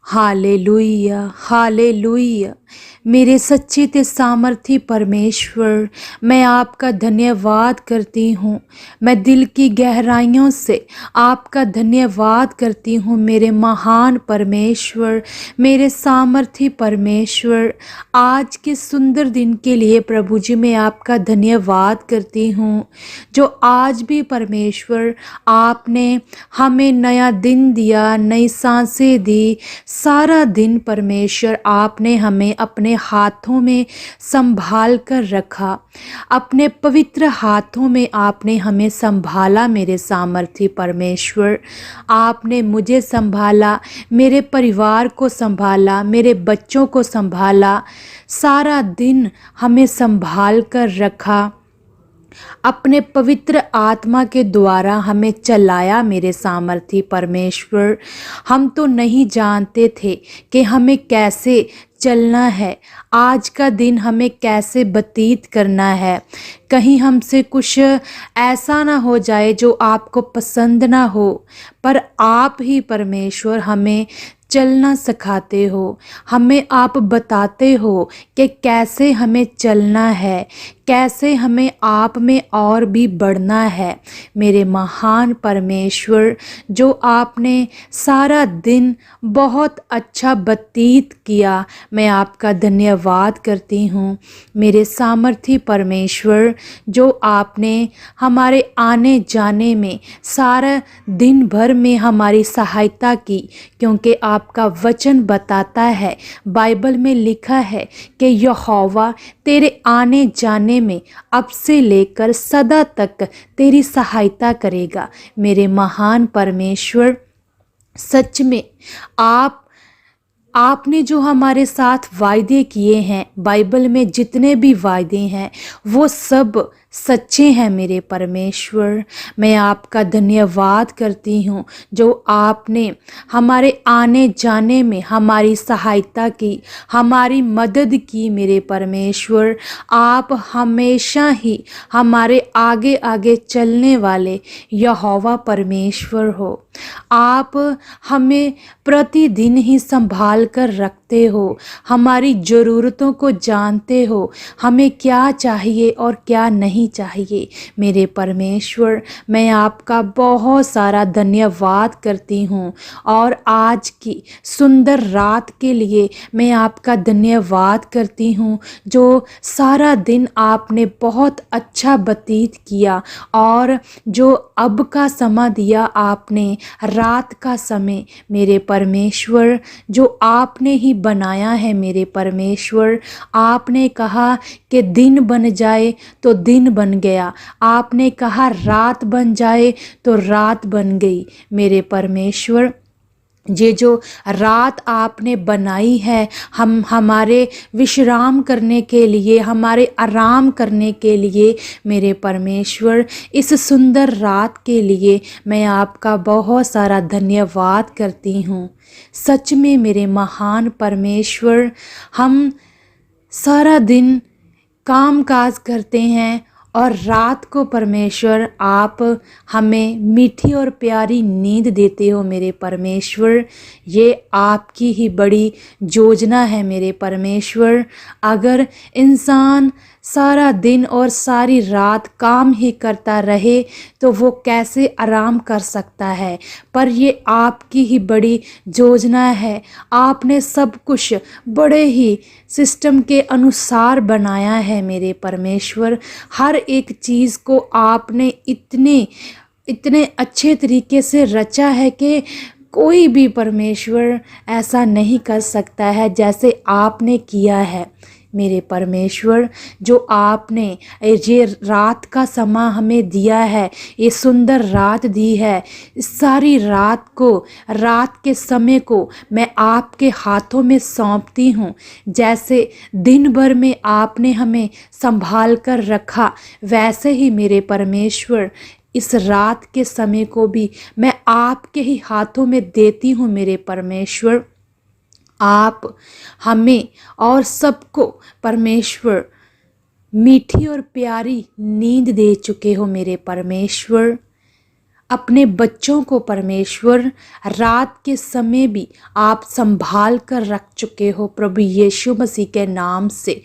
Hallelujah, hallelujah. मेरे सच्चे ते सामर्थी परमेश्वर, मैं आपका धन्यवाद करती हूँ। मैं दिल की गहराइयों से आपका धन्यवाद करती हूँ मेरे महान परमेश्वर, मेरे सामर्थी परमेश्वर। आज के सुंदर दिन के लिए प्रभु जी मैं आपका धन्यवाद करती हूँ, जो आज भी परमेश्वर आपने हमें नया दिन दिया, नई सांसें दी। सारा दिन परमेश्वर आपने हमें अपने हाथों में संभाल कर रखा, अपने पवित्र हाथों में आपने हमें संभाला। मेरे सामर्थी परमेश्वर, आपने मुझे संभाला, मेरे परिवार को संभाला, मेरे बच्चों को संभाला। सारा दिन हमें संभाल कर रखा, अपने पवित्र आत्मा के द्वारा हमें चलाया। मेरे सामर्थी परमेश्वर, हम तो नहीं जानते थे कि हमें कैसे चलना है, आज का दिन हमें कैसे व्यतीत करना है। कहीं हमसे कुछ ऐसा ना हो जाए जो आपको पसंद ना हो, पर आप ही परमेश्वर हमें चलना सिखाते हो, हमें आप बताते हो कि कैसे हमें चलना है, कैसे हमें आप में और भी बढ़ना है। मेरे महान परमेश्वर, जो आपने सारा दिन बहुत अच्छा व्यतीत किया, मैं आपका धन्यवाद करती हूँ। मेरे सामर्थी परमेश्वर, जो आपने हमारे आने जाने में सारा दिन भर में हमारी सहायता की, क्योंकि आपका वचन बताता है, बाइबल में लिखा है कि यहोवा तेरे आने जाने में अब से लेकर सदा तक तेरी सहायता करेगा। मेरे महान परमेश्वर, सच में आपने जो हमारे साथ वायदे किए हैं, बाइबल में जितने भी वायदे हैं वो सब सच्चे हैं। मेरे परमेश्वर, मैं आपका धन्यवाद करती हूँ, जो आपने हमारे आने जाने में हमारी सहायता की, हमारी मदद की। मेरे परमेश्वर, आप हमेशा ही हमारे आगे आगे चलने वाले यहोवा परमेश्वर हो। आप हमें प्रतिदिन ही संभाल कर रखते हो, हमारी ज़रूरतों को जानते हो, हमें क्या चाहिए और क्या नहीं चाहिए। मेरे परमेश्वर, मैं आपका बहुत सारा धन्यवाद करती हूँ, और आज की सुंदर रात के लिए मैं आपका धन्यवाद करती हूँ, जो सारा दिन आपने बहुत अच्छा व्यतीत किया, और जो अब का समय दिया आपने, रात का समय। मेरे परमेश्वर, जो आपने ही बनाया है। मेरे परमेश्वर, आपने कहा कि दिन बन जाए तो दिन बन गया, आपने कहा रात बन जाए तो रात बन गई। मेरे परमेश्वर, ये जो रात आपने बनाई है हम हमारे विश्राम करने के लिए, हमारे आराम करने के लिए, मेरे परमेश्वर, इस सुंदर रात के लिए मैं आपका बहुत सारा धन्यवाद करती हूँ। सच में मेरे महान परमेश्वर, हम सारा दिन काम काज करते हैं, और रात को परमेश्वर आप हमें मीठी और प्यारी नींद देते हो। मेरे परमेश्वर, ये आपकी ही बड़ी योजना है। मेरे परमेश्वर, अगर इंसान सारा दिन और सारी रात काम ही करता रहे तो वो कैसे आराम कर सकता है, पर ये आपकी ही बड़ी योजना है। आपने सब कुछ बड़े ही सिस्टम के अनुसार बनाया है। मेरे परमेश्वर, हर एक चीज़ को आपने इतने अच्छे तरीके से रचा है कि कोई भी परमेश्वर ऐसा नहीं कर सकता है जैसे आपने किया है। मेरे परमेश्वर, जो आपने ये रात का समय हमें दिया है, ये सुंदर रात दी है, इस सारी रात को, रात के समय को मैं आपके हाथों में सौंपती हूँ। जैसे दिन भर में आपने हमें संभाल कर रखा, वैसे ही मेरे परमेश्वर, इस रात के समय को भी मैं आपके ही हाथों में देती हूँ। मेरे परमेश्वर, आप हमें और सबको परमेश्वर मीठी और प्यारी नींद दे चुके हो। मेरे परमेश्वर, अपने बच्चों को परमेश्वर रात के समय भी आप संभाल कर रख चुके हो प्रभु यीशु मसीह के नाम से।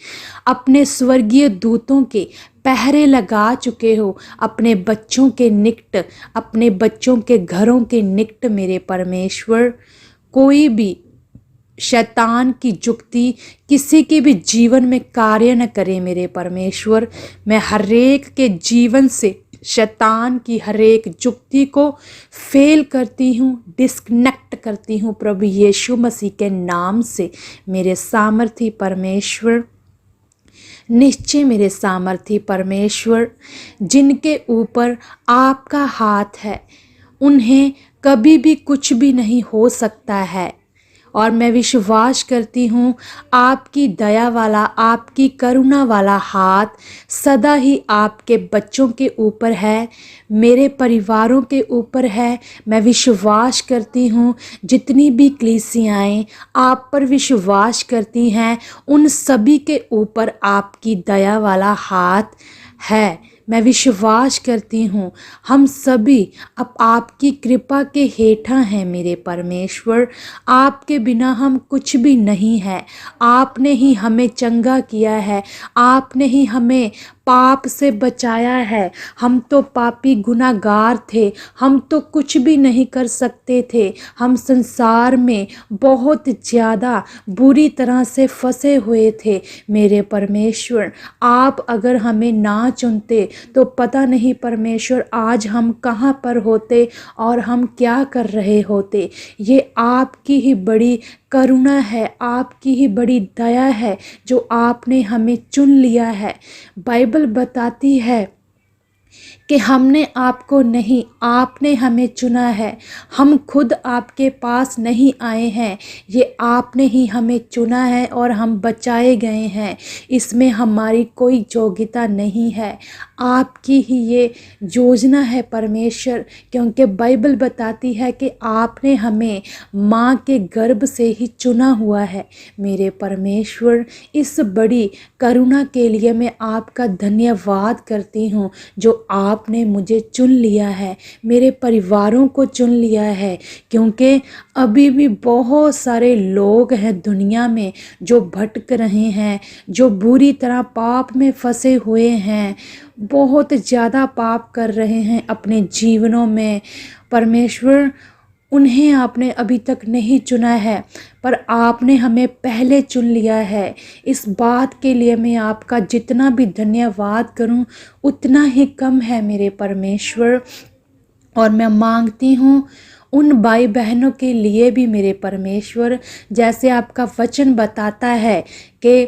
अपने स्वर्गीय दूतों के पहरे लगा चुके हो अपने बच्चों के निकट, अपने बच्चों के घरों के निकट मेरे परमेश्वर। कोई भी शैतान की जुक्ति किसी के भी जीवन में कार्य न करे मेरे परमेश्वर। मैं हर एक के जीवन से शैतान की हर एक जुक्ति को फेल करती हूँ, डिस्कनेक्ट करती हूँ प्रभु यीशु मसीह के नाम से मेरे सामर्थी परमेश्वर। निश्चय मेरे सामर्थी परमेश्वर, जिनके ऊपर आपका हाथ है उन्हें कभी भी कुछ भी नहीं हो सकता है। और मैं विश्वास करती हूँ आपकी दया वाला, आपकी करुणा वाला हाथ सदा ही आपके बच्चों के ऊपर है, मेरे परिवारों के ऊपर है। मैं विश्वास करती हूँ जितनी भी कलीसियाएँ आप पर विश्वास करती हैं उन सभी के ऊपर आपकी दया वाला हाथ है। मैं विश्वास करती हूँ हम सभी अब आपकी कृपा के हेठा हैं मेरे परमेश्वर। आपके बिना हम कुछ भी नहीं है। आपने ही हमें चंगा किया है, आपने ही हमें पाप से बचाया है। हम तो पापी गुनाहगार थे, हम तो कुछ भी नहीं कर सकते थे। हम संसार में बहुत ज़्यादा बुरी तरह से फंसे हुए थे मेरे परमेश्वर। आप अगर हमें ना चुनते तो पता नहीं परमेश्वर आज हम कहाँ पर होते और हम क्या कर रहे होते। ये आपकी ही बड़ी करुणा है, आपकी ही बड़ी दया है जो आपने हमें चुन लिया है। बाइबल बताती है कि हमने आपको नहीं, आपने हमें चुना है। हम खुद आपके पास नहीं आए हैं, ये आपने ही हमें चुना है और हम बचाए गए हैं। इसमें हमारी कोई योग्यता नहीं है, आपकी ही ये योजना है परमेश्वर। क्योंकि बाइबल बताती है कि आपने हमें माँ के गर्भ से ही चुना हुआ है मेरे परमेश्वर। इस बड़ी करुणा के लिए मैं आपका धन्यवाद करती हूँ जो आपने मुझे चुन लिया है, मेरे परिवारों को चुन लिया है। क्योंकि अभी भी बहुत सारे लोग हैं दुनिया में जो भटक रहे हैं, जो बुरी तरह पाप में फंसे हुए हैं, बहुत ज़्यादा पाप कर रहे हैं अपने जीवनों में परमेश्वर। उन्हें आपने अभी तक नहीं चुना है पर आपने हमें पहले चुन लिया है। इस बात के लिए मैं आपका जितना भी धन्यवाद करूं उतना ही कम है मेरे परमेश्वर। और मैं मांगती हूँ उन भाई बहनों के लिए भी मेरे परमेश्वर, जैसे आपका वचन बताता है कि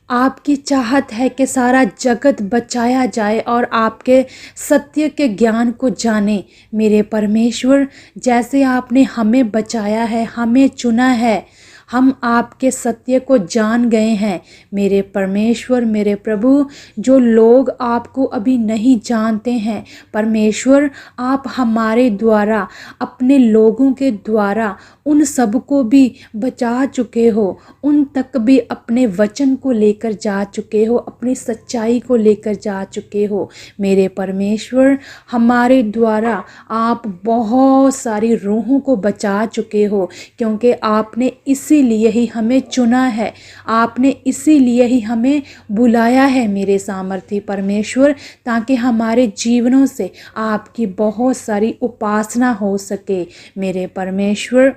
आपकी चाहत है कि सारा जगत बचाया जाए और आपके सत्य के ज्ञान को जाने मेरे परमेश्वर। जैसे आपने हमें बचाया है, हमें चुना है, हम आपके सत्य को जान गए हैं मेरे परमेश्वर, मेरे प्रभु। जो लोग आपको अभी नहीं जानते हैं परमेश्वर, आप हमारे द्वारा, अपने लोगों के द्वारा उन सब को भी बचा चुके हो, उन तक भी अपने वचन को लेकर जा चुके हो, अपनी सच्चाई को लेकर जा चुके हो मेरे परमेश्वर। हमारे द्वारा आप बहुत सारी रूहों को बचा चुके हो, क्योंकि आपने इसीलिए ही हमें चुना है, आपने इसीलिए ही हमें बुलाया है मेरे सामर्थी परमेश्वर, ताकि हमारे जीवनों से आपकी बहुत सारी उपासना हो सके मेरे परमेश्वर।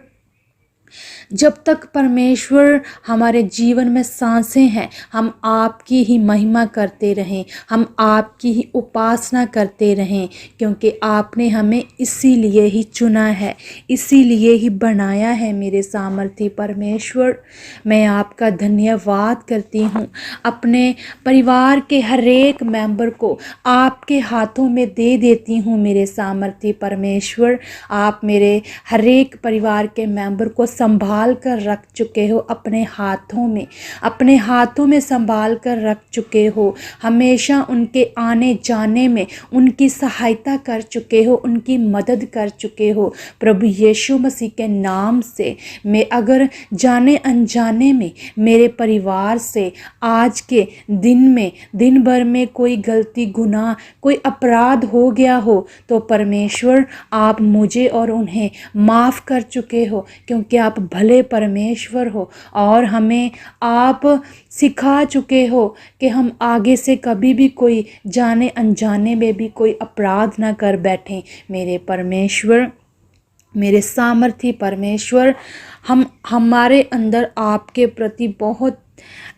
जब तक परमेश्वर हमारे जीवन में सांसें हैं, हम आपकी ही महिमा करते रहें, हम आपकी ही उपासना करते रहें, क्योंकि आपने हमें इसीलिए ही चुना है, इसीलिए ही बनाया है मेरे सामर्थी परमेश्वर। मैं आपका धन्यवाद करती हूँ। अपने परिवार के हर एक मेंबर को आपके हाथों में दे देती हूँ मेरे सामर्थी परमेश्वर। आप मेरे हर एक परिवार के मेंबर को संभाल कर रख चुके हो अपने हाथों में संभाल कर रख चुके हो। हमेशा उनके आने जाने में उनकी सहायता कर चुके हो, उनकी मदद कर चुके हो। प्रभु यीशु मसीह के नाम से मैं अगर जाने अनजाने में मेरे परिवार से आज के दिन भर में कोई गलती गुनाह कोई अपराध हो गया हो तो परमेश्वर आप मुझे और उन्हें माफ़ कर चुके हो, क्योंकि आप भले परमेश्वर हो और हमें आप सिखा चुके हो कि हम आगे से कभी भी कोई जाने अनजाने में भी कोई अपराध ना कर बैठें। मेरे परमेश्वर, मेरे सामर्थी परमेश्वर, हमारे अंदर आपके प्रति बहुत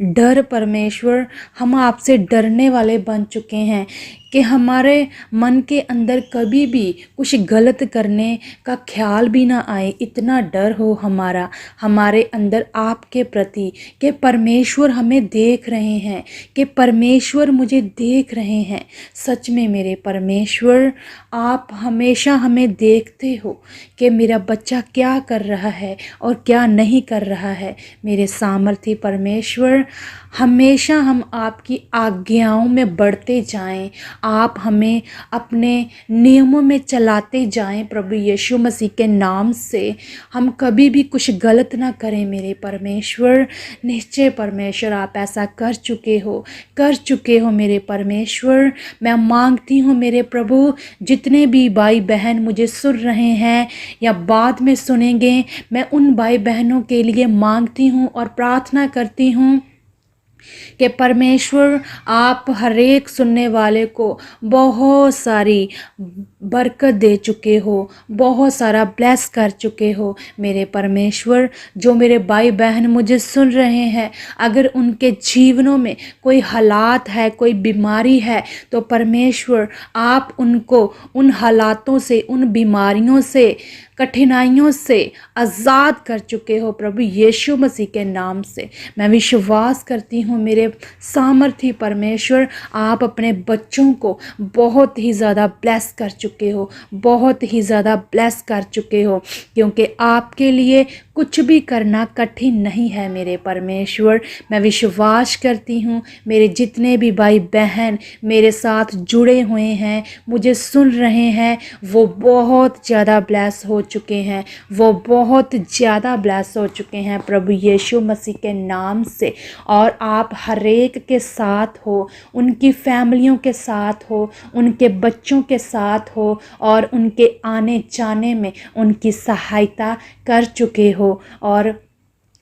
डर परमेश्वर, हम आपसे डरने वाले बन चुके हैं कि हमारे मन के अंदर कभी भी कुछ गलत करने का ख्याल भी ना आए। इतना डर हो हमारे अंदर आपके प्रति कि परमेश्वर हमें देख रहे हैं, कि परमेश्वर मुझे देख रहे हैं। सच में मेरे परमेश्वर, आप हमेशा हमें देखते हो कि मेरा बच्चा क्या कर रहा है और क्या नहीं कर रहा है। मेरे सामर्थी परमेश्वर, हमेशा हम आपकी आज्ञाओं में बढ़ते जाएं, आप हमें अपने नियमों में चलाते जाएं। प्रभु यीशु मसीह के नाम से हम कभी भी कुछ गलत ना करें। मेरे परमेश्वर, निश्चय परमेश्वर आप ऐसा कर चुके हो मेरे परमेश्वर। मैं मांगती हूँ मेरे प्रभु, जितने भी भाई बहन मुझे सुन रहे हैं या बाद में सुनेंगे, मैं उन भाई बहनों के लिए मांगती हूँ और प्रार्थना करती हूँ कि परमेश्वर आप हर एक सुनने वाले को बहुत सारी बरकत दे चुके हो, बहुत सारा ब्लेस कर चुके हो। मेरे परमेश्वर, जो मेरे भाई बहन मुझे सुन रहे हैं, अगर उनके जीवनों में कोई हालात है, कोई बीमारी है, तो परमेश्वर आप उनको उन हालातों से, उन बीमारियों से, कठिनाइयों से आज़ाद कर चुके हो। प्रभु यीशु मसीह के नाम से मैं विश्वास करती हूँ मेरे सामर्थी परमेश्वर, आप अपने बच्चों को बहुत ही ज़्यादा ब्लेस कर चुके हो, बहुत ही ज़्यादा ब्लेस कर चुके हो, क्योंकि आपके लिए कुछ भी करना कठिन नहीं है। मेरे परमेश्वर, मैं विश्वास करती हूँ मेरे जितने भी भाई बहन मेरे साथ जुड़े हुए हैं, मुझे सुन रहे हैं, वो बहुत ज़्यादा ब्लेस हो चुके हैं, वो बहुत ज़्यादा ब्लेस हो चुके हैं प्रभु यीशु मसीह के नाम से। और आप हर एक के साथ हो, उनकी फैमिलियों के साथ हो, उनके बच्चों के साथ हो और उनके आने जाने में उनकी सहायता कर चुके हो। और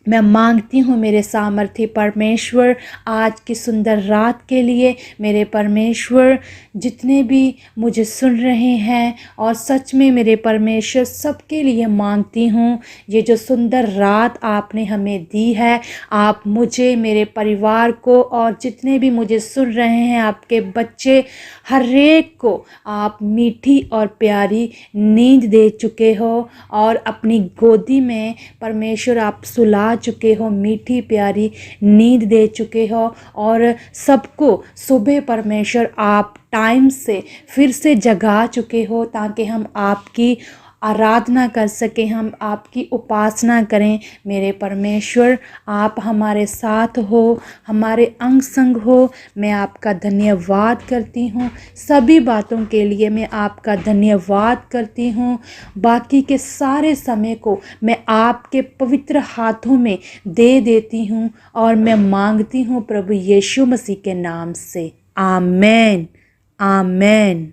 मैं मांगती हूँ मेरे सामर्थी परमेश्वर, आज की सुंदर रात के लिए मेरे परमेश्वर, जितने भी मुझे सुन रहे हैं और सच में मेरे परमेश्वर सबके लिए मांगती हूँ, ये जो सुंदर रात आपने हमें दी है, आप मुझे, मेरे परिवार को और जितने भी मुझे सुन रहे हैं आपके बच्चे, हर एक को आप मीठी और प्यारी नींद दे चुके हो और अपनी गोदी में परमेश्वर आप सुला चुके हो, मीठी प्यारी नींद दे चुके हो। और सबको सुबह परमेश्वर आप टाइम से फिर से जगा चुके हो, ताकि हम आपकी आराधना कर सकें, हम आपकी उपासना करें। मेरे परमेश्वर, आप हमारे साथ हो, हमारे अंग संग हो। मैं आपका धन्यवाद करती हूँ, सभी बातों के लिए मैं आपका धन्यवाद करती हूँ। बाकी के सारे समय को मैं आपके पवित्र हाथों में दे देती हूँ और मैं मांगती हूँ प्रभु यीशु मसीह के नाम से। आमेन, आमेन।